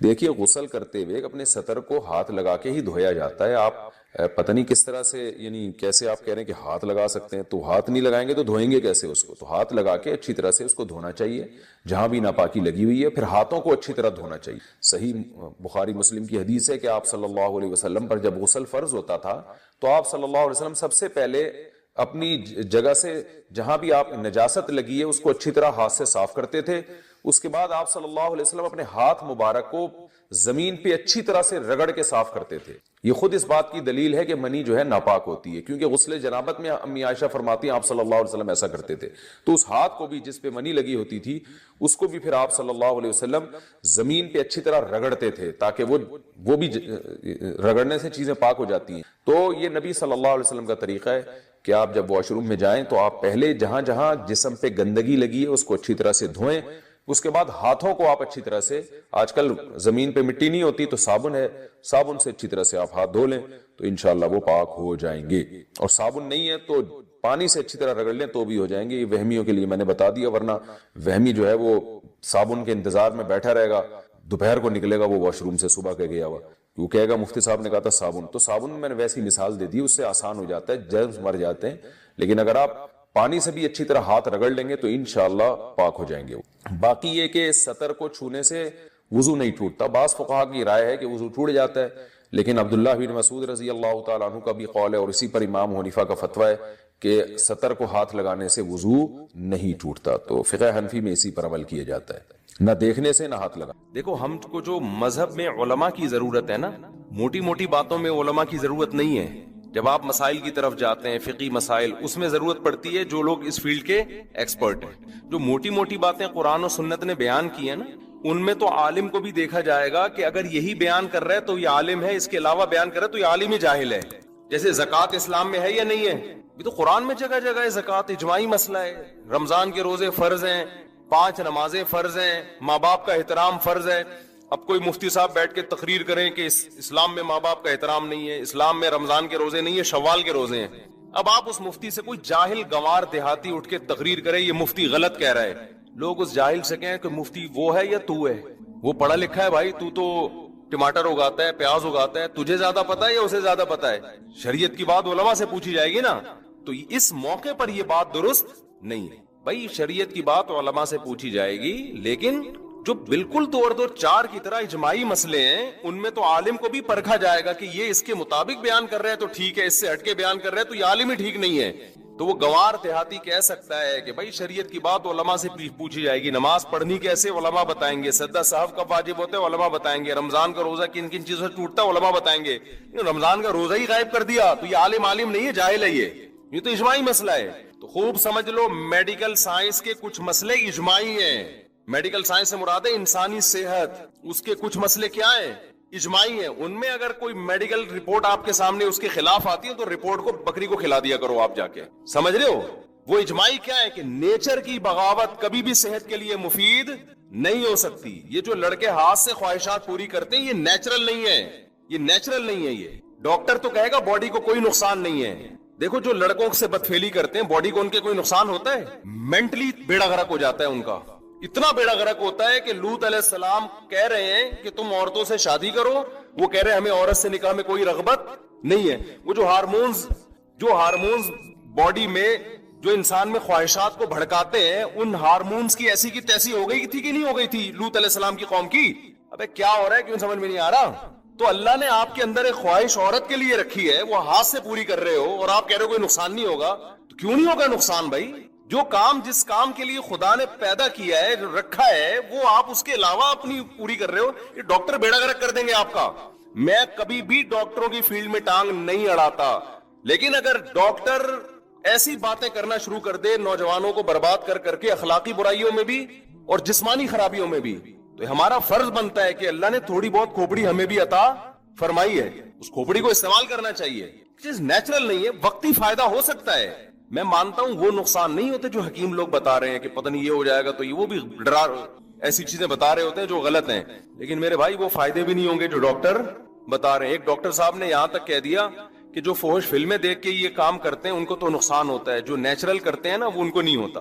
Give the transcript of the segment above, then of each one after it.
دیکھیے غسل کرتے ہوئے اپنے سطر کو ہاتھ لگا کے ہی دھویا جاتا ہے. آپ پتہ نہیں کس طرح سے، یعنی کیسے آپ کہہ رہے ہیں کہ ہاتھ لگا سکتے ہیں، تو ہاتھ نہیں لگائیں گے تو دھوئیں گے کیسے اس کو؟ تو ہاتھ لگا کے اچھی طرح سے اس کو دھونا چاہیے جہاں بھی ناپاکی لگی ہوئی ہے. پھر ہاتھوں کو اچھی طرح دھونا چاہیے. صحیح بخاری مسلم کی حدیث ہے کہ آپ صلی اللہ علیہ وسلم پر جب غسل فرض ہوتا تھا تو آپ صلی اللہ علیہ وسلم سب سے پہلے اپنی جگہ سے جہاں بھی آپ نجاست لگی ہے اس کو اچھی طرح ہاتھ سے صاف کرتے تھے. اس کے بعد آپ صلی اللہ علیہ وسلم اپنے ہاتھ مبارک کو زمین پہ اچھی طرح سے رگڑ کے صاف کرتے تھے. یہ خود اس بات کی دلیل ہے کہ منی جو ہے ناپاک ہوتی ہے، کیونکہ غسل جنابت میں امی عائشہ فرماتی ہیں آپ صلی اللہ علیہ وسلم ایسا کرتے تھے. تو اس ہاتھ کو بھی جس پہ منی لگی ہوتی تھی اس کو بھی پھر آپ صلی اللہ علیہ وسلم زمین پہ اچھی طرح رگڑتے تھے تاکہ وہ بھی رگڑنے سے چیزیں پاک ہو جاتی ہیں. تو یہ نبی صلی اللہ علیہ وسلم کا طریقہ ہے کہ آپ جب واش روم میں جائیں تو آپ پہلے جہاں جہاں جسم پہ گندگی لگی ہے اس کو اچھی طرح سے دھوئیں. اس کے بعد ہاتھوں کو آپ اچھی طرح سے، آج کل زمین پہ مٹی نہیں ہوتی تو صابن ہے، صابن سے اچھی طرح سے آپ ہاتھ دھو لیں تو انشاءاللہ وہ پاک ہو جائیں گے. اور صابن نہیں ہے تو پانی سے اچھی طرح رگڑ لیں تو بھی ہو جائیں گے. یہ وہمیوں کے لیے میں نے بتا دیا، ورنہ وہمی جو ہے وہ صابن کے انتظار میں بیٹھا رہے گا، دوپہر کو نکلے گا وہ واش روم سے صبح کے گیا ہوا، وہ کہے گا مفتی صاحب نے کہا تھا صابن. تو صابن میں نے ویسی مثال دے دی، اس سے آسان ہو جاتا ہے، جرمز مر جاتے ہیں. لیکن اگر آپ پانی سے بھی اچھی طرح ہاتھ رگڑ لیں گے تو انشاءاللہ پاک ہو جائیں گے. باقی یہ کہ سطر کو چھونے سے وضو نہیں ٹوٹتا. بعض فقہا کی رائے ہے کہ وضو ٹوٹ جاتا ہے، لیکن عبداللہ بن مسعود رضی اللہ تعالیٰ عنہ کا بھی قول ہے اور اسی پر امام حنیفہ کا فتویٰ ہے کہ سطر کو ہاتھ لگانے سے وضو نہیں ٹوٹتا. تو فقہ حنفی میں اسی پر عمل کیا جاتا ہے، نہ دیکھنے سے نہ ہاتھ لگا. دیکھو ہم کو جو مذہب میں علماء کی ضرورت ہے نا، موٹی موٹی باتوں میں علماء کی ضرورت نہیں ہے. جب آپ مسائل کی طرف جاتے ہیں، فقہی مسائل، اس میں ضرورت پڑتی ہے جو لوگ اس فیلڈ کے ایکسپرٹ ہیں. جو موٹی موٹی باتیں قرآن و سنت نے بیان کی ہیں نا، ان میں تو عالم کو بھی دیکھا جائے گا کہ اگر یہی بیان کر رہا ہے تو یہ عالم ہے، اس کے علاوہ بیان کر رہا ہے تو یہ عالم ہی جاہل ہے. جیسے زکوٰۃ اسلام میں ہے یا نہیں ہے؟ یہ تو قرآن میں جگہ جگہ ہے. زکوٰۃ اجماعی مسئلہ ہے. رمضان کے روزے فرض ہیں، 5 نمازیں فرض ہیں، ماں باپ کا احترام فرض ہے. اب کوئی مفتی صاحب بیٹھ کے تقریر کریں کہ اسلام میں ماں باپ کا احترام نہیں ہے، اسلام میں رمضان کے روزے نہیں ہے، شوال کے روزے ہیں. اب آپ اس مفتی سے، کوئی جاہل گنوار دیہاتی اٹھ کے تقریر کرے یہ مفتی غلط کہہ رہا ہے، لوگ اس جاہل سے کہیں کہ مفتی وہ ہے یا تو ہے؟ وہ پڑھا لکھا ہے بھائی، تو ٹماٹر اگاتا ہے، پیاز اگاتا ہے، تجھے زیادہ پتا ہے یا اسے زیادہ پتا ہے؟ شریعت کی بات علماء سے پوچھی جائے گی نا. تو اس موقع پر یہ بات درست نہیں ہے بھائی. شریعت کی بات علماء سے پوچھی جائے گی، لیکن جو بالکل 2 اور 2 4 کی طرح اجماعی مسئلے ہیں ان میں تو عالم کو بھی پرکھا جائے گا کہ یہ اس کے مطابق بیان کر رہا ہے تو ٹھیک ہے، اس سے ہٹ کے بیان کر رہا ہے تو یہ عالم ہی ٹھیک نہیں ہے. تو وہ گوار دیہاتی کہہ سکتا ہے کہ بھائی شریعت کی بات علماء سے پوچھی جائے گی. نماز پڑھنی کیسے علماء بتائیں گے، سجدہ صاحب کب واجب ہوتا ہے علماء بتائیں گے، رمضان کا روزہ کن کن چیزوں سے ٹوٹتا ہے علماء بتائیں گے. رمضان کا روزہ ہی غائب کر دیا تو یہ عالم نہیں ہے، جاہل ہے. یہ تو اجماعی مسئلہ ہے. تو خوب سمجھ لو، میڈیکل سائنس کے کچھ مسئلے اجماعی ہیں. میڈیکل سائنس سے مراد ہے انسانی صحت، اس کے کچھ مسئلے کیا ہیں؟ اجماعی ہیں. ان میں اگر کوئی میڈیکل رپورٹ آپ کے سامنے اس کے خلاف آتی ہے تو رپورٹ کو بکری کو کھلا دیا کرو آپ جا کے. سمجھ رہے ہو؟ وہ اجماعی کیا ہے کہ نیچر کی بغاوت کبھی بھی صحت کے لیے مفید نہیں ہو سکتی. یہ جو لڑکے ہاتھ سے خواہشات پوری کرتے ہیں یہ نیچرل نہیں ہے، یہ نیچرل نہیں ہے. یہ ڈاکٹر تو کہے گا باڈی کو کوئی نقصان نہیں ہے. دیکھو جو لڑکوں سے بدفعلی کرتے ہیں باڈی کو ان کے کوئی نقصان ہوتا ہے؟ مینٹلی بیڑا غرق ہو جاتا ہے ان کا. اتنا بیڑا غرق ہوتا ہے کہ لوط علیہ السلام کہہ رہے ہیں کہ تم عورتوں سے شادی کرو، وہ کہہ رہے ہیں ہمیں عورت سے نکاح میں کوئی رغبت نہیں ہے. وہ جو ہارمونز باڈی میں جو انسان میں خواہشات کو بھڑکاتے ہیں، ان ہارمونز کی ایسی کی تیسی ہو گئی تھی کہ نہیں ہو گئی تھی لوط علیہ السلام کی قوم کی؟ ابے کیا ہو رہا ہے، کیوں سمجھ میں نہیں آ رہا؟ تو اللہ نے آپ کے اندر ایک خواہش عورت کے لیے رکھی ہے، وہ ہاتھ سے پوری کر رہے ہو اور آپ کہہ رہے ہو کوئی نقصان نہیں ہوگا. تو کیوں نہیں ہوگا نقصان بھائی؟ جو کام جس کام کے لیے خدا نے پیدا کیا ہے، رکھا ہے، وہ آپ اس کے علاوہ اپنی پوری کر رہے ہو. یہ ڈاکٹر بیڑا غرق کر دیں گے آپ کا. میں کبھی بھی ڈاکٹروں کی فیلڈ میں ٹانگ نہیں اڑاتا، لیکن اگر ڈاکٹر ایسی باتیں کرنا شروع کر دے نوجوانوں کو برباد کر کے، اخلاقی برائیوں میں بھی اور جسمانی خرابیوں میں بھی، تو ہمارا فرض بنتا ہے کہ اللہ نے تھوڑی بہت کھوپڑی ہمیں بھی عطا فرمائی ہے، اس کھوپڑی کو استعمال کرنا چاہیے. چیز نیچرل نہیں ہے، وقتی فائدہ ہو سکتا ہے. میں مانتا ہوں وہ نقصان نہیں ہوتے جو حکیم لوگ بتا رہے ہیں کہ پتہ نہیں یہ ہو جائے گا تو یہ، وہ بھی ڈرا ایسی چیزیں بتا رہے ہوتے ہیں جو غلط ہیں. لیکن میرے بھائی وہ فائدے بھی نہیں ہوں گے جو ڈاکٹر بتا رہے ہیں. ایک ڈاکٹر صاحب نے یہاں تک کہہ دیا کہ جو فحش فلمیں دیکھ کے یہ کام کرتے ہیں ان کو تو نقصان ہوتا ہے، جو نیچرل کرتے ہیں نا وہ ان کو نہیں ہوتا.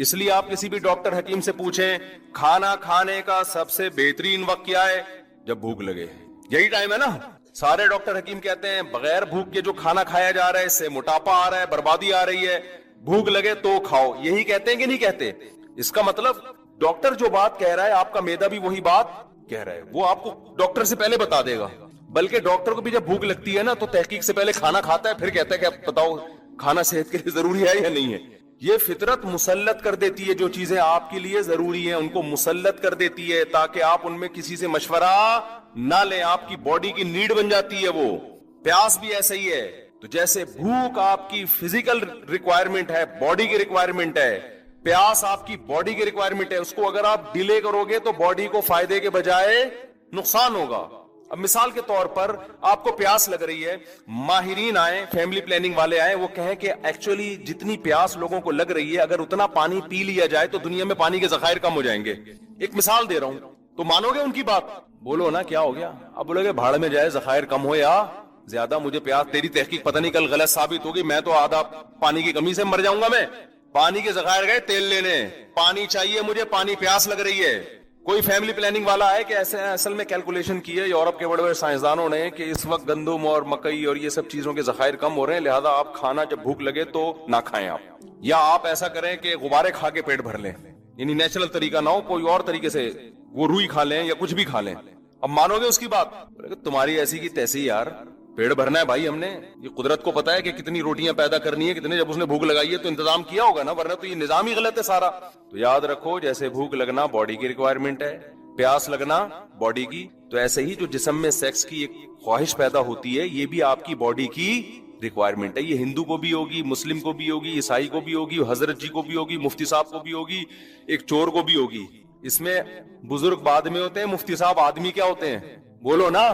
اس لیے آپ کسی بھی ڈاکٹر حکیم سے پوچھیں کھانا کھانے کا سب سے بہترین وقت کیا ہے؟ جب بھوک لگے. یہی ٹائم ہے نا. سارے ڈاکٹر حکیم کہتے ہیں بغیر بھوک کے جو کھانا کھایا جا رہا ہے اس سے موٹاپا آ رہا ہے, بربادی آ رہی ہے, بھوک لگے تو کھاؤ. یہی کہتے ہیں کہ نہیں کہتے؟ اس کا مطلب ڈاکٹر جو بات کہہ رہا ہے آپ کا معدہ بھی وہی بات کہہ رہا ہے, وہ آپ کو ڈاکٹر سے پہلے بتا دے گا. بلکہ ڈاکٹر کو بھی جب بھوک لگتی ہے نا تو تحقیق سے پہلے کھانا کھاتا ہے, پھر کہتا ہے کہ اب بتاؤ کھانا صحت کے لیے ضروری ہے یا نہیں ہے. یہ فطرت مسلط کر دیتی ہے جو چیزیں آپ کے لیے ضروری ہیں ان کو مسلط کر دیتی ہے تاکہ آپ ان میں کسی سے مشورہ نہ لیں. آپ کی باڈی کی نیڈ بن جاتی ہے وہ. پیاس بھی ایسا ہی ہے. تو جیسے بھوک آپ کی فزیکل ریکوائرمنٹ ہے, باڈی کی ریکوائرمنٹ ہے, پیاس آپ کی باڈی کی ریکوائرمنٹ ہے. اس کو اگر آپ ڈیلے کرو گے تو باڈی کو فائدے کے بجائے نقصان ہوگا. اب مثال کے طور پر آپ کو پیاس لگ رہی ہے, ماہرین آئیں, فیملی پلاننگ والے آئیں, وہ کہیں کہ ایکچولی جتنی پیاس لوگوں کو لگ رہی ہے اگر اتنا پانی پی لیا جائے تو دنیا میں پانی کے ذخائر کم ہو جائیں گے. ایک مثال دے رہا ہوں, تو مانو گے ان کی بات؟ بولو نا کیا ہو گیا. اب بولو گے بھاڑ میں جائے, ذخائر کم ہو یا زیادہ, مجھے پیاس, تیری تحقیق پتہ نہیں کل غلط ثابت ہوگی, میں تو آدھا پانی کی کمی سے مر جاؤں گا. میں پانی کے ذخائر گئے تیل لینے, پانی چاہیے مجھے, پانی پیاس لگ رہی ہے. کوئی فیملی پلاننگ والا ہے کہ ایسے اصل میں کیلکولیشن کی ہے یورپ کے بڑے بڑے سائنسدانوں نے کہ اس وقت گندم اور مکئی اور یہ سب چیزوں کے ذخائر کم ہو رہے ہیں, لہذا آپ کھانا جب بھوک لگے تو نہ کھائیں آپ, یا آپ ایسا کریں کہ غبارے کھا کے پیٹ بھر لیں, یعنی نیچرل طریقہ نہ ہو, کوئی اور طریقے سے وہ روئی کھا لیں یا کچھ بھی کھا لیں. اب مانو گے اس کی بات؟ تمہاری ایسی کی تیسی یار, پیڑ بھرنا ہے بھائی ہم نے, یہ قدرت کو پتا ہے کہ کتنی روٹیاں پیدا کرنی ہے, کتنے, جب اس نے بھوک لگائی ہے تو انتظام کیا ہوگا نا, ورنہ تو یہ نظام ہی غلط ہے سارا. تو یاد رکھو جیسے بھوک لگنا باڈی کی ریکوائرمنٹ ہے, پیاس لگنا باڈی کی, تو ایسے ہی جو جسم میں سیکس کی ایک خواہش پیدا ہوتی ہے یہ بھی آپ کی باڈی کی ریکوائرمنٹ ہے. یہ ہندو کو بھی ہوگی, مسلم کو بھی ہوگی, عیسائی کو بھی ہوگی, حضرت جی کو بھی ہوگی, مفتی صاحب کو بھی ہوگی, ایک چور کو بھی ہوگی. اس میں بزرگ بعد میں ہوتے ہیں, مفتی صاحب آدمی کیا ہوتے ہیں؟ بولو نا,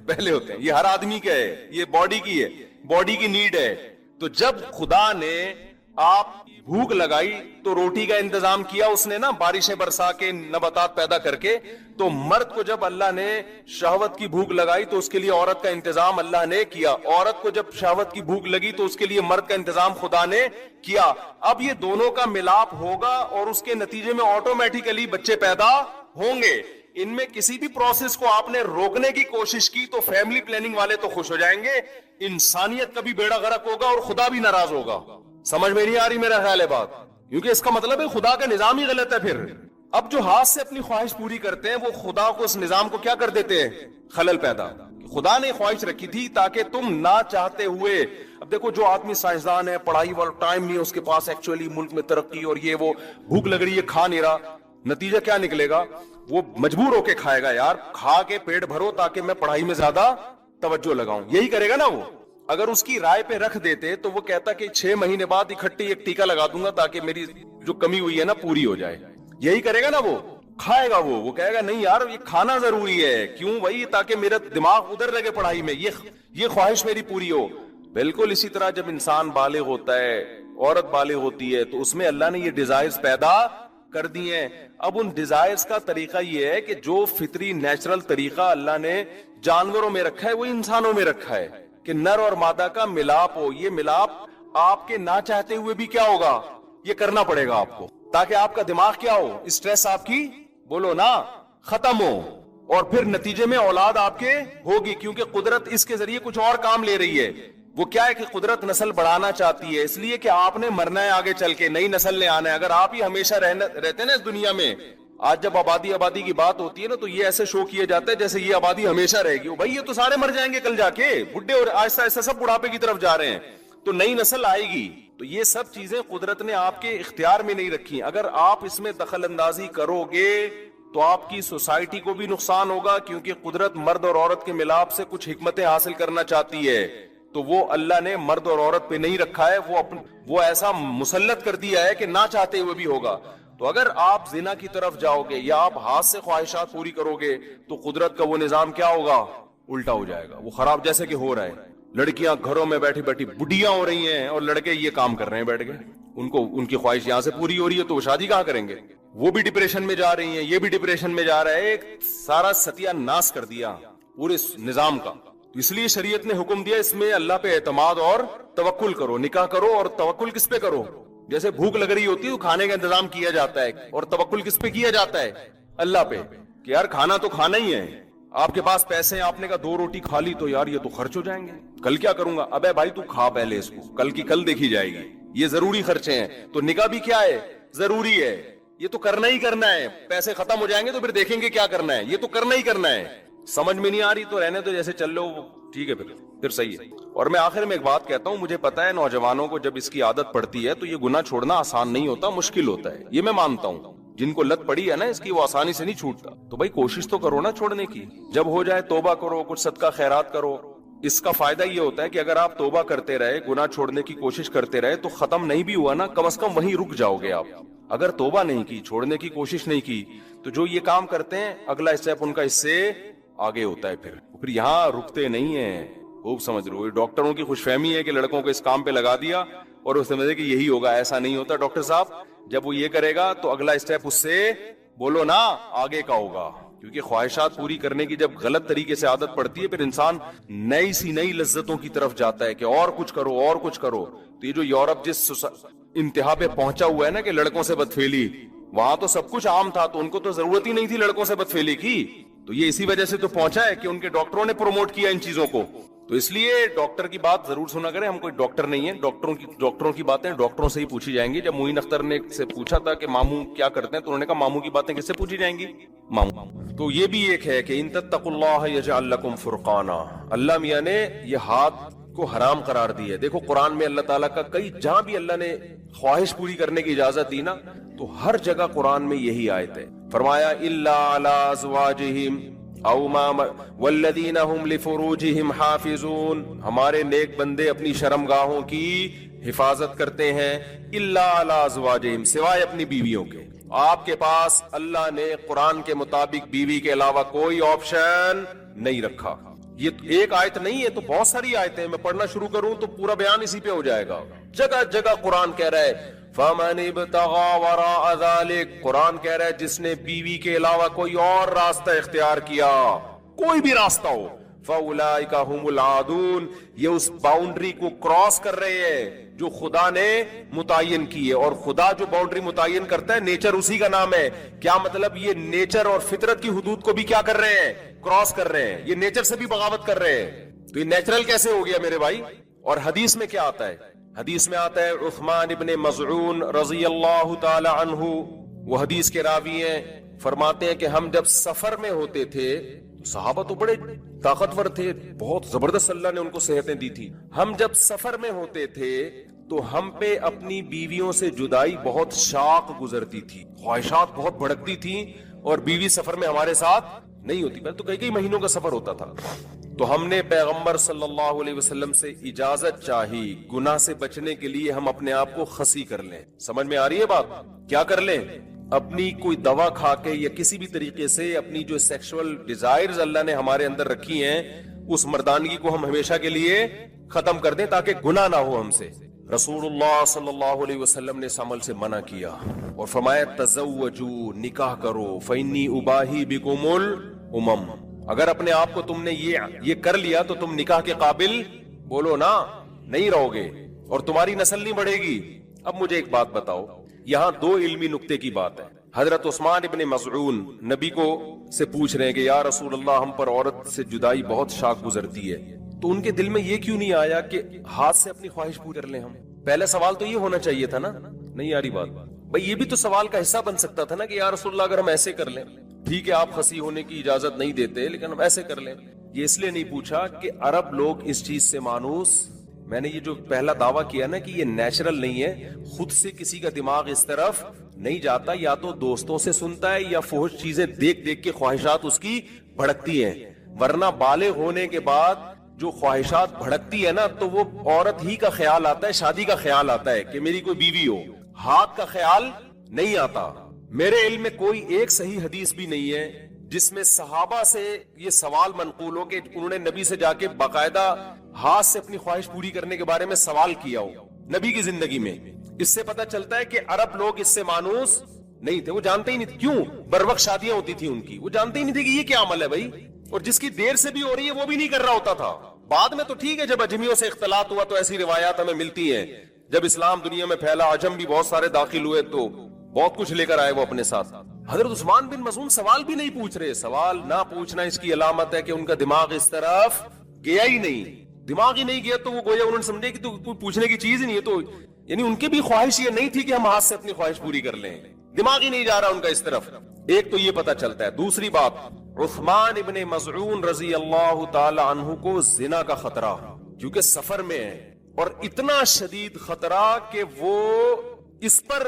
پہلے ہوتے ہیں. یہ ہر آدمی کا ہے, یہ باڈی کی ہے, باڈی کی نیڈ ہے. تو جب خدا نے آپ بھوک لگائی تو روٹی کا انتظام کیا اس نے نا, بارشیں برسا کے, نباتات پیدا کر کے. تو مرد کو جب اللہ نے شہوت کی بھوک لگائی تو اس کے لیے عورت کا انتظام اللہ نے کیا. عورت کو جب شہوت کی بھوک لگی تو اس کے لیے مرد کا انتظام خدا نے کیا. اب یہ دونوں کا ملاپ ہوگا اور اس کے نتیجے میں آٹومیٹیکلی بچے پیدا ہوں گے. ان میں کسی بھی پروسیس کو آپ نے روکنے کی کوشش کی تو فیملی پلاننگ والے تو خوش ہو جائیں گے, انسانیت کا بھی بیڑا غرق ہوگا اور خدا بھی ناراض ہوگا. سمجھ میں نہیں آ رہی میرا خیال ہے بات, کیونکہ اس کا مطلب ہے خدا کا نظام ہی غلط ہے. پھر اب جو ہاتھ سے اپنی خواہش پوری کرتے ہیں وہ خدا کو, اس نظام کو کیا کر دیتے ہیں؟ خلل پیدا. خدا نے خواہش رکھی تھی تاکہ تم نہ چاہتے ہوئے, اب دیکھو جو آدمی سائنسدان ہے, پڑھائی والا ٹائم نہیں ہے اس کے پاس, ایکچولی ملک میں ترقی اور یہ وہ, بھوک لگ رہی ہے کھا نہیں رہا, نتیجہ کیا نکلے گا؟ وہ مجبور ہو کے کھائے گا, یار کھا کے پیٹ بھرو تاکہ میں پڑھائی میں زیادہ توجہ لگاؤں, یہی کرے گا نا وہ. اگر اس کی رائے پہ رکھ دیتے تو وہ کہتا کہ 6 مہینے بعد اکٹھی ایک ٹیکا لگا دوں گا تاکہ میری جو کمی ہوئی ہے نا پوری ہو جائے. یہی کرے گا نا وہ, کھائے گا وہ کہے گا نہیں یار یہ کھانا ضروری ہے, کیوں بھائی؟ تاکہ میرا دماغ ادھر لگے پڑھائی میں, یہ خواہش میری پوری ہو. بالکل اسی طرح جب انسان بالغ ہوتا ہے, عورت بالغ ہوتی ہے, تو اس میں اللہ نے یہ ڈیزائرز پیدا کر دی ہیں. اب ان ڈیزائرز کا طریقہ یہ ہے کہ جو فطری نیچرل طریقہ اللہ نے جانوروں میں رکھا ہے وہ انسانوں میں رکھا ہے کہ نر اور مادہ کا ملاپ ہو. یہ ملاپ آپ کے نہ چاہتے ہوئے بھی کیا ہوگا؟ یہ کرنا پڑے گا آپ کو, تاکہ آپ کا دماغ کیا ہو, اسٹریس آپ کی, بولو نا, ختم ہو, اور پھر نتیجے میں اولاد آپ کے ہوگی. کیونکہ قدرت اس کے ذریعے کچھ اور کام لے رہی ہے. وہ کیا ہے کہ قدرت نسل بڑھانا چاہتی ہے, اس لیے کہ آپ نے مرنا ہے آگے چل کے, نئی نسل نے آنا ہے. اگر آپ ہی ہمیشہ رہتے نا اس دنیا میں, آج جب آبادی کی بات ہوتی ہے نا تو یہ ایسے شو کیے جاتے ہیں جیسے یہ آبادی ہمیشہ رہے گی. بھائی یہ تو سارے مر جائیں گے کل جا کے, بڈھے اور آہستہ آہستہ سب بڑھاپے کی طرف جا رہے ہیں, تو نئی نسل آئے گی. تو یہ سب چیزیں قدرت نے آپ کے اختیار میں نہیں رکھی. اگر آپ اس میں دخل اندازی کرو گے تو آپ کی سوسائٹی کو بھی نقصان ہوگا, کیونکہ قدرت مرد اور عورت کے ملاپ سے کچھ حکمتیں حاصل کرنا چاہتی ہے. تو وہ اللہ نے مرد اور عورت پہ نہیں رکھا ہے, وہ ایسا مسلط کر دیا ہے کہ نہ چاہتے ہوئے بھی ہوگا. تو اگر آپ زنا کی طرف جاؤ گے یا آپ ہاتھ سے خواہشات پوری کرو گے تو قدرت کا وہ نظام کیا ہوگا؟ الٹا ہو جائے گا, وہ خراب, جیسے کہ ہو رہا ہے. لڑکیاں گھروں میں بیٹھی بیٹھی بڈیاں ہو رہی ہیں اور لڑکے یہ کام کر رہے ہیں بیٹھ کے, ان کی خواہش یہاں سے پوری ہو رہی ہے تو وہ شادی کہاں کریں گے؟ وہ بھی ڈپریشن میں جا رہی ہیں, یہ بھی ڈپریشن میں جا رہا ہے. ایک سارا ستیہ ناس کر دیا پورے نظام کا. تو اس لیے شریعت نے حکم دیا اس میں اللہ پہ اعتماد اور توکل کرو, نکاح کرو, اور توکل کس پہ کرو؟ جیسے بھوک لگ رہی ہوتی ہے تو کھانے کا انتظام کیا جاتا ہے، اور توکل کس پہ کیا جاتا ہے؟ اللہ پہ، کہ یار کھانا تو کھانا ہی ہے. آپ کے پاس پیسے ہیں، آپ نے کہا 2 روٹی کھا لی تو یار یہ تو خرچ ہو جائیں گے، کل کیا کروں گا؟ ابے بھائی تو کھا پہلے اس کو، کل کی کل دیکھی جائے گی. یہ ضروری خرچے ہیں. تو نکاح بھی کیا ہے؟ ضروری ہے. یہ تو کرنا ہی کرنا ہے. پیسے ختم ہو جائیں گے تو پھر دیکھیں گے کیا کرنا ہے. یہ تو کرنا ہی کرنا ہے. سمجھ میں نہیں آ رہی تو رہنے تو، جیسے چل لو ٹھیک ہے، پھر صحیح ہے. اور میں آخر میں ایک بات کہتا ہوں، مجھے پتا ہے نوجوانوں کو جب اس کی عادت پڑتی ہے تو یہ گناہ چھوڑنا آسان نہیں ہوتا، مشکل ہوتا ہے. یہ میں مانتا ہوں. جن کو لت پڑی ہے نا اس کی، وہ آسانی سے نہیں چھوٹتا. تو بھائی کوشش تو کرو نا چھوڑنے کی. جب ہو جائے توبہ کرو، کچھ صدقہ خیرات کرو. اس کا فائدہ یہ ہوتا ہے کہ اگر آپ توبہ کرتے رہے، گناہ چھوڑنے کی کوشش کرتے رہے، تو ختم نہیں بھی ہوا نا، کم از کم وہیں رک جاؤ گے آپ. اگر توبہ نہیں کی، چھوڑنے کی کوشش نہیں کی، تو جو یہ کام کرتے ہیں اگلا اسٹیپ ان کا اس سے آگے ہوتا ہے. پھر یہاں رکتے نہیں ہیں. خوب سمجھ رہے ہو، ڈاکٹروں کی خوش فہمی ہے کہ لڑکوں کو اس کام پہ لگا دیا اور وہ سمجھے کہ یہی ہوگا. ایسا نہیں ہوتا ڈاکٹر صاحب. جب وہ یہ کرے گا تو اگلا اسٹیپ اس سے بولو نا آگے کا ہوگا. کیونکہ خواہشات پوری کرنے کی جب غلط طریقے سے عادت پڑتی ہے، پھر انسان نئی لذتوں کی طرف جاتا ہے کہ اور کچھ کرو اور کچھ کرو. تو یہ جو یورپ جس انتہا پہ پہنچا ہوا ہے نا کہ لڑکوں سے بدفعلی، وہاں تو سب کچھ عام تھا، تو ان کو تو ضرورت ہی نہیں تھی لڑکوں سے بدفعلی کی. تو یہ اسی وجہ سے تو پہنچا ہے کہ ان کے ڈاکٹروں نے پروموٹ کیا ان چیزوں کو. تو اس لیے ڈاکٹر کی بات ضرور سنا کریں. ہم کوئی ڈاکٹر نہیں ہیں. ڈاکٹروں کی باتیں ڈاکٹروں سے ہی پوچھی جائیں گی. جب معین اختر نے سے پوچھا تھا کہ ماموں کیا کرتے ہیں، تو انہوں نے کہا ماموں کی باتیں کس سے پوچھی جائیں گی؟ ماموں. تو یہ بھی ایک ہے کہ ان تتقوا اللہ یجعل لکم فرقانا. اللہ میاں نے یہ ہاتھ کو حرام قرار دی ہے. دیکھو قرآن میں اللہ تعالیٰ کا کئی جہاں بھی اللہ نے خواہش پوری کرنے کی اجازت دی نا، تو ہر جگہ قرآن میں یہی آیت ہے. فرمایا الا علی ازواجہم او ما والذین هم لفروجہم حافظون. ہمارے نیک بندے اپنی شرمگاہوں کی حفاظت کرتے ہیں. الا علی ازواجہم، سوائے اپنی بیویوں کے. آپ کے پاس اللہ نے قرآن کے مطابق بیوی کے علاوہ کوئی آپشن نہیں رکھا. یہ ایک آیت نہیں ہے، تو بہت ساری آیتیں. میں پڑھنا شروع کروں تو پورا بیان اسی پہ ہو جائے گا. جگہ جگہ قرآن کہہ رہا ہے فَمَنِ ابْتَغَىٰ وَرَاءَ ذَلِكَ. قرآن کہہ رہا ہے جس نے بیوی کے علاوہ کوئی اور راستہ اختیار کیا، کوئی بھی راستہ ہو، فَأُولَٰئِكَ هُمُ الْعَادُونَ. یہ اس باؤنڈری کو کراس کر رہے ہیں جو خدا نے متعین کی ہے. اور خدا جو باؤنڈری متعین کرتا ہے، نیچر اسی کا نام ہے. کیا مطلب؟ یہ نیچر اور فطرت کی حدود کو بھی کیا کر رہے ہیں؟ کراس کر رہے ہیں. یہ نیچر سے بھی بغاوت کر رہے ہیں. تو یہ نیچرل کیسے ہو گیا میرے بھائی؟ اور حدیث میں کیا آتا ہے؟ حدیث میں آتا ہے عثمان ابن مظعون رضی اللہ تعالی عنہ، وہ حدیث کے راوی ہیں، فرماتے ہیں کہ ہم جب سفر میں ہوتے تھے، صحابہ تو بڑے طاقتور تھے، بہت زبردست اللہ نے ان کو صحتیں دی تھی. ہم جب سفر میں ہوتے تھے تو ہم پہ اپنی بیویوں سے جدائی بہت شاق گزرتی تھی، خواہشات بہت بھڑکتی تھی، اور بیوی سفر میں ہمارے ساتھ نہیں ہوتی. پہلے تو کئی مہینوں کا سفر ہوتا تھا. تو ہم نے پیغمبر صلی اللہ علیہ وسلم سے اجازت چاہی گناہ سے بچنے کے لیے ہم اپنے آپ کو خسی کر لیں. سمجھ میں آ رہی ہے بات؟ کیا کر لیں؟ اپنی کوئی دوا کھا کے یا کسی بھی طریقے سے اپنی جو سیکشول ڈیزائرز اللہ نے ہمارے اندر رکھی ہیں، اس مردانگی کو ہم ہمیشہ کے لیے ختم کر دیں تاکہ گناہ نہ ہو ہم سے. رسول اللہ صلی اللہ علیہ وسلم نے اس عمل سے منع کیا اور فرمایا تزوجوا، نکاح کرو، فإنی اباہی بکم الامم. اگر اپنے آپ کو تم نے یہ کر لیا تو تم نکاح کے قابل بولو نا نہیں رہو گے اور تمہاری نسل نہیں بڑھے گی. اب مجھے ایک بات بتاؤ، یہاں 2 علمی نقطے کی بات ہے. حضرت عثمان ابن مظعون نبی کو سے پوچھ رہے ہیں کہ یا رسول اللہ ہم پر عورت سے جدائی بہت شاق گزرتی ہے. تو ان کے دل میں یہ کیوں نہیں آیا کہ ہاتھ سے اپنی خواہش پوری کر لیں ہم؟ پہلے سوال تو یہ ہونا چاہیے تھا نا. نہیں آ رہی بات؟ بھائی یہ بھی تو سوال کا حصہ بن سکتا تھا نا کہ یا رسول اللہ اگر ہم ایسے کر لیں، ٹھیک ہے آپ خسی ہونے کی اجازت نہیں دیتے لیکن ہم ایسے کر لیں. یہ اس لیے نہیں پوچھا کہ عرب لوگ اس چیز سے مانوس. میں نے یہ جو پہلا دعویٰ کیا نا کہ یہ نیچرل نہیں ہے، خود سے کسی کا دماغ اس طرف نہیں جاتا، یا تو دوستوں سے سنتا ہے یا فحش چیزیں دیکھ دیکھ کے خواہشات اس کی بھڑکتی ہیں. ورنہ بالغ ہونے کے بعد جو خواہشات بھڑکتی ہے نا تو وہ عورت ہی کا خیال آتا ہے، شادی کا خیال آتا ہے کہ میری کوئی بیوی ہو. ہاتھ کا خیال نہیں آتا. میرے علم میں کوئی ایک صحیح حدیث بھی نہیں ہے جس میں صحابہ سے یہ سوال منقول ہو کہ انہوں نے نبی سے جا کے باقاعدہ ہاتھ سے اپنی خواہش پوری کرنے کے بارے میں سوال کیا ہو نبی کی زندگی میں. اس سے پتہ چلتا ہے کہ عرب لوگ اس سے مانوس نہیں تھے. وہ جانتے ہی نہیں تھے. کیوں؟ بر وقت شادیاں ہوتی تھی ان کی، وہ جانتے ہی نہیں تھے کہ یہ کیا عمل ہے بھائی. اور جس کی دیر سے بھی ہو رہی ہے وہ بھی نہیں کر رہا ہوتا تھا. بعد میں تو ٹھیک ہے جب اجمیوں سے اختلاط ہوا تو ایسی روایات ہمیں ملتی ہیں. جب اسلام دنیا میں پھیلا عجم بھی بہت سارے داخل ہوئے تو بہت کچھ لے کر آئے وہ اپنے ساتھ. حضرت عثمان بن مظعون سوال بھی نہیں پوچھ رہے. سوال نہ پوچھنا اس کی علامت ہے کہ ان کا دماغ اس طرف گیا ہی نہیں. دماغ ہی نہیں گیا تو وہ گویا انہوں نے سمجھے کہ تو کوئی پوچھنے کی چیز ہی نہیں ہے. تو یعنی ان کی بھی خواہش یہ نہیں تھی کہ ہم ہاتھ سے اپنی خواہش پوری کر لیں. دماغ ہی نہیں جا رہا ان کا اس طرف. ایک تو یہ پتہ چلتا ہے. دوسری بات, عثمان ابن مظعون رضی اللہ تعالی عنہ کو زنا کا خطرہ, کیونکہ سفر میں ہے اور اتنا شدید خطرہ کہ وہ اس پر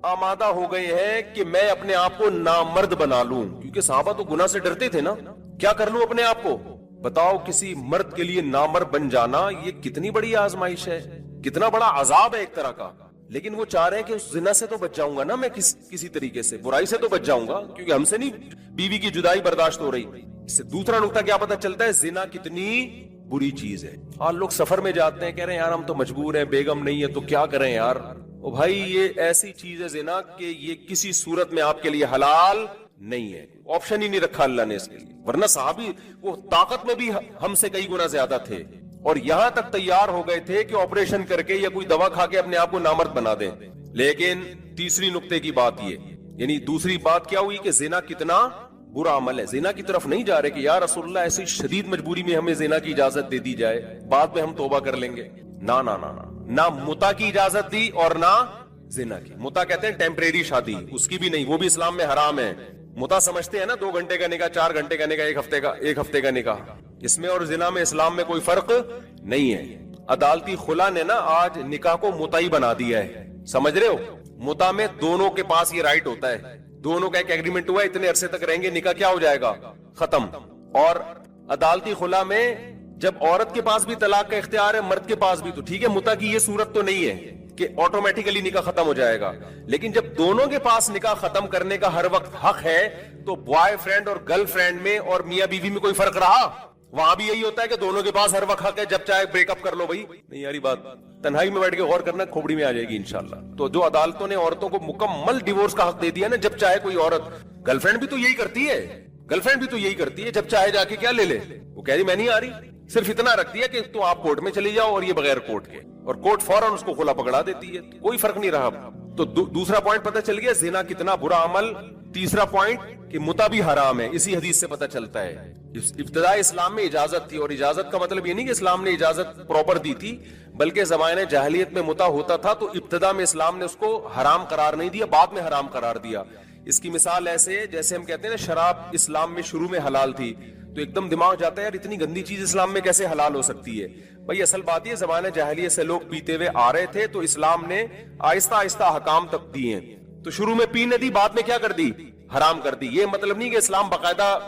آمادہ ہو گئے ہیں کہ میں اپنے آپ کو نامرد بنا لوں. کیونکہ صحابہ تو گناہ سے ڈرتے تھے نا, کیا کر لوں اپنے آپ کو. بتاؤ کسی مرد کے لیے نامرد بن جانا یہ کتنی بڑی آزمائش ہے, کتنا بڑا عذاب ہے ایک طرح کا. لیکن وہ چاہ رہے ہیں کہ اس زنا سے تو بچ جاؤں گا نا میں, کسی طریقے سے برائی سے تو بچ جاؤں گا, کیونکہ ہم سے نہیں بیوی کی جدائی برداشت ہو رہی. اس سے دوسرا نقطہ کیا پتہ چلتا ہے, زنا کتنی بری چیز ہے. اور لوگ سفر میں جاتے ہیں, کہہ رہے ہیں یار ہم تو مجبور ہیں, بیگم نہیں ہے تو کیا کریں یار. او بھائی یہ ایسی چیز ہے زنا کہ یہ کسی صورت میں آپ کے لیے حلال نہیں ہے, آپشن ہی نہیں رکھا اللہ نے اس کے لیے. ورنہ صحابی وہ طاقت میں بھی ہم سے کئی گنا زیادہ تھے اور یہاں تک تیار ہو گئے تھے کہ آپریشن کر کے یا کوئی دوا کھا کے اپنے آپ کو نامرد بنا دیں. لیکن تیسری نقطے کی بات یہ, یعنی دوسری بات کیا ہوئی کہ زنا کتنا برا عمل ہے. زنا کی طرف نہیں جا رہے کہ یا رسول اللہ ایسی شدید مجبوری میں ہمیں زنا کی اجازت دے دی جائے, بعد میں ہم توبہ کر لیں گے. نہ متا کی اجازت دی اور نہ زنا کی. متا کہتے ہیں ٹیمپریری شادی, اس کی بھی نہیں, وہ بھی اسلام میں حرام ہے. متا سمجھتے ہیں نا 2 گھنٹے کا نکاح, 4 گھنٹے کا نکاح, ایک ہفتے کا نکاح. اس میں اور زنا میں اسلام میں کوئی فرق نہیں ہے. عدالتی خلا نے نا آج نکاح کو متعی بنا دیا ہے, سمجھ رہے ہو. متا میں دونوں کے پاس یہ رائٹ ہوتا ہے, دونوں کا ایک ایگریمنٹ ہوا ہے اتنے عرصے تک رہیں گے, نکاح کیا ہو جائے گا, ختم. اور عدالتی خلا میں جب عورت کے پاس بھی طلاق کا اختیار ہے, مرد کے پاس بھی, تو ٹھیک ہے متا کی یہ صورت تو نہیں ہے کہ آٹومیٹیکلی نکاح ختم ہو جائے گا. لیکن جب دونوں کے پاس نکاح ختم کرنے کا ہر وقت حق ہے تو بوائے فرینڈ اور گرل فرینڈ میں اور میاں بیوی میں کوئی فرق رہا؟ وہاں بھی یہی ہوتا ہے کہ دونوں کے پاس ہر وقت حق ہے, جب چاہے بریک اپ کر لو. بھائی نہیں یاری بات, تنہائی میں بیٹھ کے غور کرنا, کھوپڑی میں آ جائے گی انشاءاللہ. تو جو عدالتوں نے عورتوں کو مکمل ڈیورس کا حق دے دیا نا, جب چاہے کوئی عورت, گرل فرینڈ بھی تو یہی کرتی ہے, جب چاہے جا کے کیا لے لے, وہ کہہ رہی میں نہیں آ رہی, صرف اتنا رکھ دیا کہ تو آپ کورٹ میں چلی جاؤ اور یہ بغیر کورٹ کے, اور کورٹ فوراً اس کو خلا پکڑا دیتی ہے, کوئی فرق نہیں رہا. تو دوسرا پوائنٹ پتہ چل گیا زنا کتنا برا عمل. تیسرا پوائنٹ کہ متا بھی حرام ہے, اسی حدیث سے پتہ چلتا ہے. ابتدائی اسلام میں اجازت تھی, اور اجازت کا مطلب یہ نہیں کہ اسلام نے اجازت پراپر دی تھی, بلکہ زمانے جاہلیت میں متا ہوتا تھا تو ابتدا میں اسلام نے اس کو حرام قرار نہیں دیا, بعد میں حرام قرار دیا. اس کی مثال ایسے ہے جیسے ہم کہتے ہیں نا شراب اسلام میں شروع میں حلال تھی, تو ایک دم دماغ جاتا ہے یار اتنی گندی چیز اسلام میں کیسے حلال ہو سکتی ہے. بھائی اصل بات یہ زمانے جاہلیت سے لوگ پیتے ہوئے آ رہے تھے, تو اسلام نے آہستہ آہستہ احکام تک دیے. تو شروع میں پینے دی, بعد میں کیا کر دی, حرام کر دی. یہ مطلب نہیں کہ اسلام باقاعدہ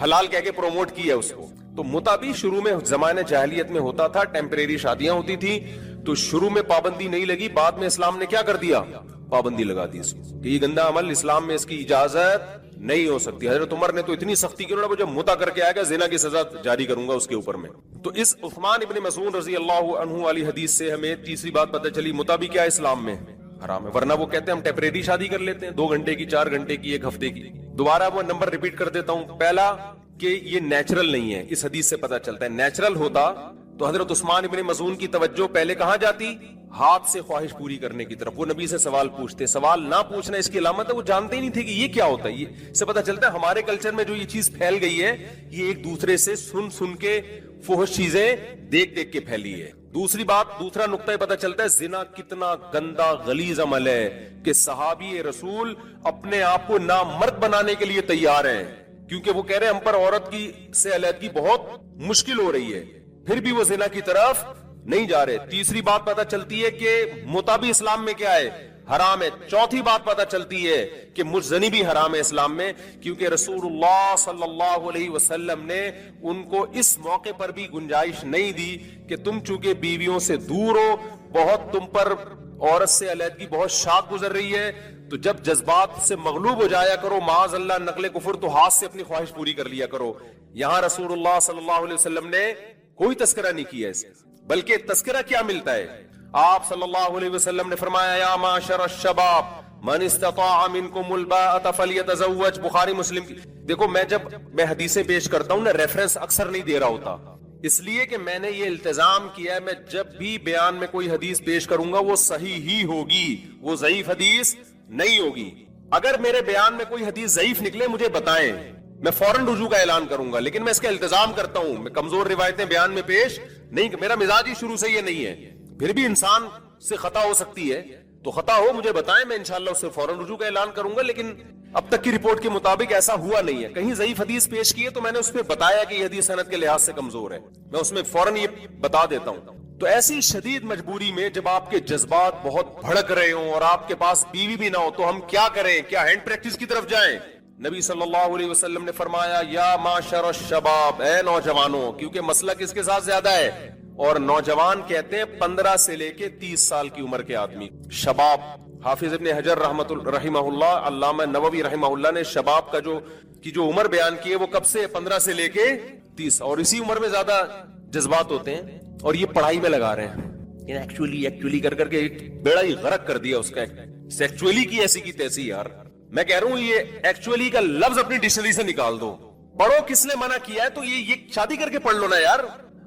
حلال کہہ کے پروموٹ کیا اس کو. تو متا بھی شروع میں زمانے جاہلیت میں ہوتا تھا, ٹیمپریری شادیاں ہوتی تھی, تو شروع میں پابندی نہیں لگی, بعد میں اسلام نے کیا کر دیا, پابندی لگا دی اس کو کہ یہ گندا عمل اسلام میں اس کی اجازت نہیں ہو سکتی. حضرت عمر نے تو اتنی سختی کی, انہوں نے جب متا کر کے آئے گا زنا کی سزا جاری کروں گا اس کے اوپر میں. تو اس عثمان ابن مسعود رضی اللہ عنہ والی حدیث سے ہمیں تیسری بات پتہ چلی, متا بھی کیا اسلام میں حرام ہے. ورنہ وہ کہتے ہیں ہم ٹیمپریری شادی کر لیتے ہیں, 2 گھنٹے کی, 4 گھنٹے کی, 1 ہفتے کی. دوبارہ وہ نمبر ریپیٹ کر دیتا ہوں. پہلا کہ یہ نیچرل نہیں ہے, اس حدیث سے پتہ چلتا ہے. نیچرل ہوتا تو حضرت عثمان ابن مظعون کی توجہ پہلے کہاں جاتی, ہاتھ سے خواہش پوری کرنے کی طرف. وہ نبی سے سوال پوچھتے, سوال نہ پوچھنا اس کی علامت ہے, وہ جانتے ہی نہیں تھے کہ یہ کیا ہوتا ہے. یہ سے پتہ چلتا ہے ہمارے کلچر میں جو یہ چیز پھیل گئی ہے, یہ ایک دوسرے سے سن کے فحش چیزیں دیکھ کے پھیلی ہے. دوسری بات, دوسرا نقطہ پتہ چلتا ہے زنا کتنا گندا غلیظ عمل ہے کہ صحابی رسول اپنے آپ کو نامرد بنانے کے لیے تیار ہیں, کیونکہ وہ کہہ رہے ہیں ہم پر عورت کی سے علیحدگی بہت مشکل ہو رہی ہے, پھر بھی وہ زنا کی طرف نہیں جا رہے. تیسری بات پتہ چلتی ہے کہ متا بھی اسلام میں کیا ہے, حرام ہے. چوتھی بات پتہ چلتی ہے کہ مزنی بھی حرام ہے اسلام میں, کیونکہ رسول اللہ صلی اللہ علیہ وسلم نے ان کو اس موقع پر بھی گنجائش نہیں دی کہ تم چونکہ بیویوں سے دور ہو, بہت تم پر عورت سے علیحدگی بہت شاق گزر رہی ہے, تو جب جذبات سے مغلوب ہو جایا کرو, معاذ اللہ نقل کفر, تو ہاتھ سے اپنی خواہش پوری کر لیا کرو. یہاں رسول اللہ صلی اللہ علیہ وسلم نے کوئی تذکرہ نہیں کیا اس, بلکہ تذکرہ کیا ملتا ہے, آپ صلی اللہ علیہ وسلم نے فرمایا یا معاشر الشباب من استطاع منکم الباءۃ فلیتزوج, بخاری مسلم کی. دیکھو میں جب میں حدیثیں پیش کرتا ہوں نا, ریفرنس اکثر نہیں دے رہا ہوتا, اس لیے کہ میں نے یہ التزام کیا ہے میں جب بھی بیان میں کوئی حدیث پیش کروں گا وہ صحیح ہی ہوگی, وہ ضعیف حدیث نہیں ہوگی. اگر میرے بیان میں کوئی حدیث ضعیف نکلے مجھے بتائیں, میں فوراً رجوع کا اعلان کروں گا, لیکن میں اس کا التزام کرتا ہوں, میں کمزور روایتیں بیان میں پیش نہیں, میرا مزاج ہی شروع سے یہ نہیں ہے. پھر بھی انسان سے خطا ہو سکتی ہے, تو خطا ہو مجھے بتائیں, میں انشاءاللہ اس سے فوراً رجوع کا اعلان کروں گا. لیکن اب تک کی رپورٹ کے مطابق ایسا ہوا نہیں ہے. کہیں ضعیف حدیث پیش کی ہے تو میں نے اس پہ بتایا کہ یہ حدیث سند کے لحاظ سے کمزور ہے, میں اس میں فوراً یہ بتا دیتا ہوں. تو ایسی شدید مجبوری میں جب آپ کے جذبات بہت بھڑک رہے ہوں اور آپ کے پاس بیوی بھی نہ ہو تو ہم کیا کریں؟ کیا ہینڈ پریکٹس کی طرف جائیں؟ نبی صلی اللہ علیہ وسلم نے فرمایا یا معاشر الشباب, اے نوجوانوں, کیونکہ مسئلہ کس کے ساتھ زیادہ ہے, اور نوجوان کہتے ہیں 15 سے لے کے 30 سال کی عمر کے آدمی. شباب, حافظ ابن حجر رحمہ اللہ, علامہ نووی رحمہ اللہ نے شباب کا جو عمر بیان کی ہے وہ کب سے 15 سے لے کے 30, اور اسی عمر میں زیادہ جذبات ہوتے ہیں اور یہ پڑھائی میں لگا رہے ہیں. ایکچولی کر کے بیڑا ہی غرق کر دیا اس کا. ایکچولی کی ایسی کی تیسی. یار میں کہہ رہا ہوں یہ ایکچولی کا لفظ اپنی ڈکشنری سے نکال دو. پڑھو, کس نے منع کیا ہے؟ تو یہ شادی کر کے پڑھ لو نا یار.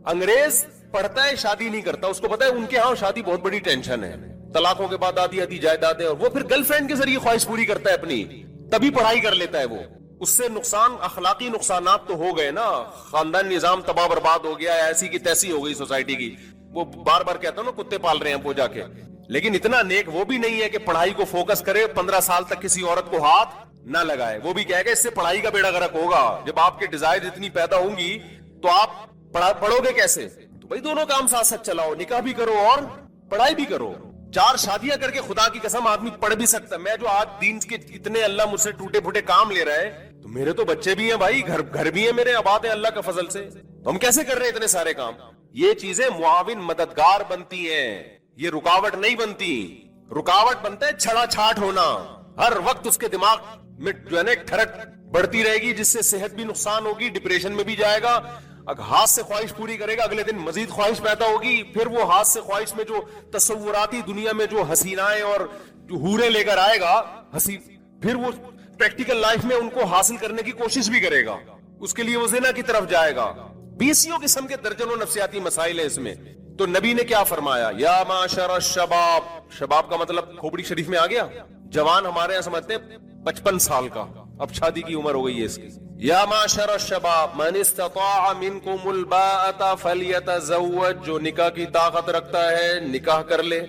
انگریز پڑھتا ہے شادی نہیں کرتا, اس کو پتا ہے ان کے ہاں شادی بہت بڑی ٹینشن ہے, طلاقوں کے بعد آدھی جائیداد ہے, اور وہ پھر گرل فرینڈ کے ذریعے خواہش پوری کرتا ہے اپنی, تبھی پڑھائی کر لیتا ہے وہ. اس سے نقصان, اخلاقی نقصانات تو ہو گئے نا, خاندان نظام تباہ برباد ہو گیا, ایسی کی تیسی ہو گئی سوسائٹی کی. وہ بار بار کہتا ہوں نا کتے پال رہے ہیں وہ جا کے. لیکن اتنا نیک وہ بھی نہیں ہے کہ پڑھائی کو فوکس کرے, 15 سال تک کسی عورت کو ہاتھ نہ لگائے. وہ بھی کہے گا اس سے پڑھائی کا بیڑا غرق ہوگا. جب آپ کے ڈیزائر اتنی پیدا ہوں گی تو آپ پڑھو گے کیسے؟ تو بھائی دونوں کام ساتھ ساتھ چلاؤ, نکاح بھی کرو اور پڑھائی بھی کرو. 4 شادیاں کر کے خدا کی قسم آدمی پڑھ بھی سکتا ہے. میں جو آج دین کے اتنے اللہ مجھ سے ٹوٹے پھوٹے کام لے رہا ہے, تو میرے تو بچے بھی ہیں بھائی, گھر بھی ہیں میرے, آباد ہیں اللہ کا فضل سے. تو ہم کیسے کر رہے ہیں اتنے سارے کام؟ یہ چیزیں معاون مددگار بنتی ہیں, یہ رکاوٹ نہیں بنتی. رکاوٹ بنتا ہے چھڑا چھاٹ ہونا. ہر وقت اس کے دماغ میں جو ہے نا ٹھڑک بڑھتی رہے گی, جس سے صحت بھی نقصان ہوگی, ڈپریشن میں بھی جائے گا. ہاتھ سے خواہش پوری کرے گا, اگلے دن مزید خواہش پیدا ہوگی, پھر وہ ہاتھ سے خواہش میں جو تصوراتی دنیا میں جو حسینائیں اور جو حوریں لے کر آئے گا پھر وہ پریکٹیکل لائف میں ان کو حاصل کرنے کی کوشش بھی کرے گا. اس کے لیے وہ زنا کی طرف جائے گا. 20 قسم کے درجنوں نفسیاتی مسائل ہیں اس میں. تو نبی نے کیا فرمایا؟ یا معاشر الشباب. شباب کا مطلب کھوپڑی شریف میں آ گیا. جوان ہمارے یہاں سمجھتے ہیں 55 سال کا, اب شادی کی عمر ہو گئی ہے اس کی. یا معاشر الشباب من استطاع منکم الباءۃ فلیتزوج. جو نکاح کی طاقت رکھتا ہے نکاح کر لے,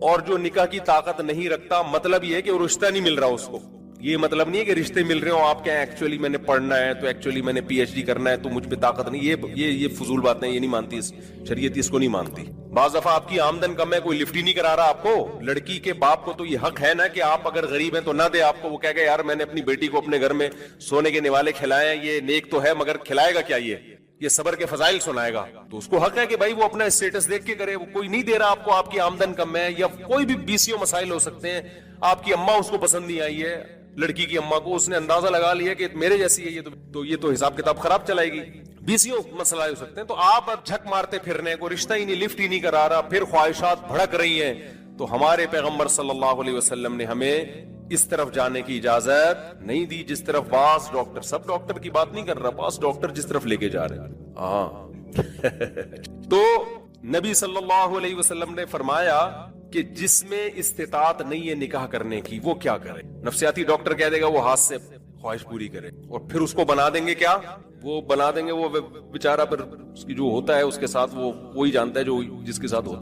اور جو نکاح کی طاقت نہیں رکھتا, مطلب یہ ہے کہ وہ رشتہ نہیں مل رہا اس کو. یہ مطلب نہیں ہے کہ رشتے مل رہے ہوں آپ کے, ایکچولی میں نے پڑھنا ہے, تو ایکچولی میں نے پی ایچ ڈی کرنا ہے, تو مجھ پہ طاقت نہیں. یہ فضول باتیں, یہ نہیں مانتی شریعت, اس کو نہیں مانتی. بعض دفعہ آپ کی آمدن کم ہے, کوئی لفٹ ہی نہیں کرا رہا آپ کو. لڑکی کے باپ کو تو یہ حق ہے نا کہ آپ اگر غریب ہیں تو نہ دے آپ کو. وہ کہے گا یار میں نے اپنی بیٹی کو اپنے گھر میں سونے کے نوالے کھلائے ہیں, یہ نیک تو ہے مگر کھلائے گا کیا, یہ صبر کے فضائل سنائے گا. تو اس کو حق ہے کہ بھائی وہ اپنا اسٹیٹس دیکھ کے کرے. وہ کوئی نہیں دے رہا آپ کو, آپ کی آمدن کم ہے, یا کوئی بھی BCO مسائل ہو سکتے ہیں. آپ کی اماں اس کو پسند نہیں آئی ہے, لڑکی کی اماں کو, اس نے اندازہ لگا لیا کہ میرے جیسی ہے یہ تو حساب کتاب خراب چلائے گی. BCO مسئلہ ہو سکتے ہیں. تو آپ اب جھک مارتے پھرنے, کو رشتہ ہی نہیں, لفٹ ہی نہیں کرا رہا, پھر خواہشات بھڑک رہی ہیں. تو ہمارے پیغمبر صلی اللہ علیہ وسلم نے ہمیں اس طرف جانے کی اجازت نہیں دی جس طرف بعض ڈاکٹر, سب ڈاکٹر کی بات نہیں کر رہا, بعض ڈاکٹر جس طرف لے کے جا رہے ہیں. تو نبی صلی اللہ علیہ وسلم نے فرمایا کہ جس میں استطاعت نہیں ہے نکاح کرنے کی وہ کیا کرے. نفسیاتی ڈاکٹر کہہ دے گا وہ ہاتھ سے خواہش پوری کرے, اور پھر اس کو بنا دیں گے کیا, وہ بنا دیں گے وہ بیچارہ, پھر اس کی جو ہوتا ہے اس کے ساتھ وہی جانتا ہے جو جس کے ساتھ ہوتا ہے.